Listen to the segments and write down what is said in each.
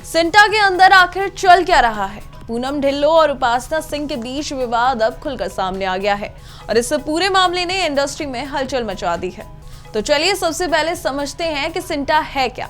सिंटा के अंदर आखिर चल क्या रहा है? पूनम ढिल्लों और उपासना सिंह के बीच विवाद अब खुलकर सामने आ गया है और इस पूरे मामले ने इंडस्ट्री में हलचल मचा दी है। तो चलिए सबसे पहले समझते हैं कि सिंटा है क्या।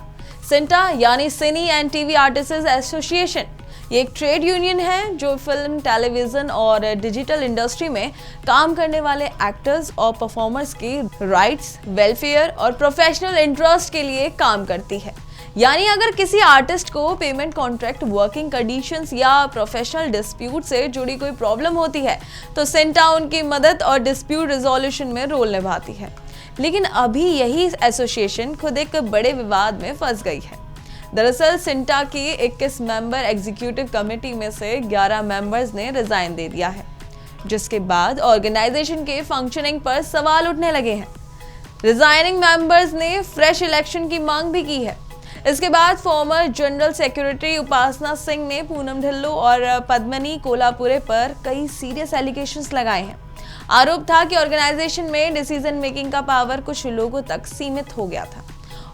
सिंटा यानी सिनी एंड टीवी आर्टिस्ट्स एसोसिएशन, ये एक ट्रेड यूनियन है जो फिल्म, टेलीविजन और डिजिटल इंडस्ट्री में काम करने वाले एक्टर्स और परफॉर्मर्स के राइट्स, वेलफेयर और प्रोफेशनल इंटरेस्ट के लिए काम करती है। यानी अगर किसी आर्टिस्ट को पेमेंट कॉन्ट्रैक्ट, वर्किंग कंडीशंस या प्रोफेशनल डिस्प्यूट से जुड़ी कोई प्रॉब्लम होती है तो सिंटा उनकी मदद और डिस्प्यूट रिजोल्यूशन में रोल निभाती है। लेकिन अभी यही एसोसिएशन खुद एक बड़े विवाद में फंस गई है। दरअसल सिंटा की 21 मेंबर एग्जीक्यूटिव कमेटी में से 11 मेंबर्स ने रिजाइन दे दिया है, जिसके बाद ऑर्गेनाइजेशन के फंक्शनिंग पर सवाल उठने लगे हैं। रिजाइनिंग मेंबर्स ने फ्रेश इलेक्शन की मांग भी की है। इसके बाद फॉर्मर जनरल सेक्रेटरी उपासना सिंह ने पूनम ढिल्लों और पद्मिनी कोल्हापुरे पर कई सीरियस एलिगेशंस लगाए हैं। आरोप था कि ऑर्गेनाइजेशन में डिसीजन मेकिंग का पावर कुछ लोगों तक सीमित हो गया था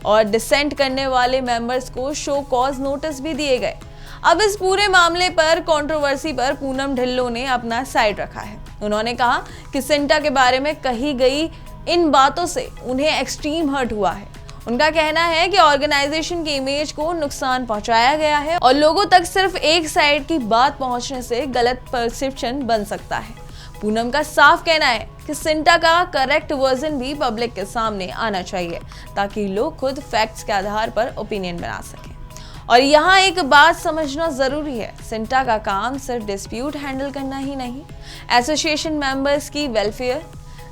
और डिसेंट करने वाले मेंबर्स को शो कॉज नोटिस भी दिए गए। अब इस पूरे मामले पर कंट्रोवर्सी पर पूनम ढिल्लों ने अपना साइड रखा है। उन्होंने कहा कि सिंटा के बारे में कही गई इन बातों से उन्हें एक्सट्रीम हर्ट हुआ है। उनका कहना है कि ऑर्गेनाइजेशन की इमेज को नुकसान पहुंचाया गया है और लोगों तक सिर्फ एक साइड की बात पहुंचने से गलत परसेप्शन बन सकता है। पूनम का साफ कहना है कि सिंटा का करेक्ट वर्जन भी पब्लिक के सामने आना चाहिए ताकि लोग खुद फैक्ट्स के आधार पर ओपिनियन बना सकें। और यहाँ एक बात समझना जरूरी है, सिंटा का काम सिर्फ डिस्प्यूट हैंडल करना ही नहीं, एसोसिएशन मेंबर्स की welfare,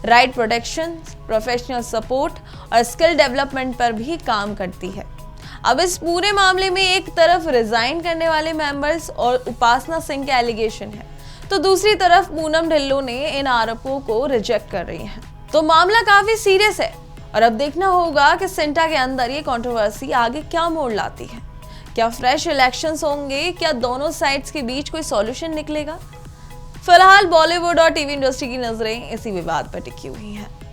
right protection, professional support और स्किल डेवलपमेंट पर भी काम करती है। अब इस पूरे मामले में एक तरफ रिजाइन करने वाले मेंबर्स और उपासना सिंह के एलिगेशन है, तो दूसरी तरफ पूनम ढिल्लों ने इन आरोपों को रिजेक्ट कर रही हैं। तो मामला काफी सीरियस है और अब देखना होगा कि सिंटा के अंदर ये कंट्रोवर्सी आगे क्या मोड़ लाती है। क्या फ्रेश इलेक्शंस होंगे? क्या दोनों साइड्स के बीच कोई सॉल्यूशन निकलेगा? फिलहाल बॉलीवुड और टीवी इंडस्ट्री की नजरें इसी विवाद पर टिकी हुई हैं।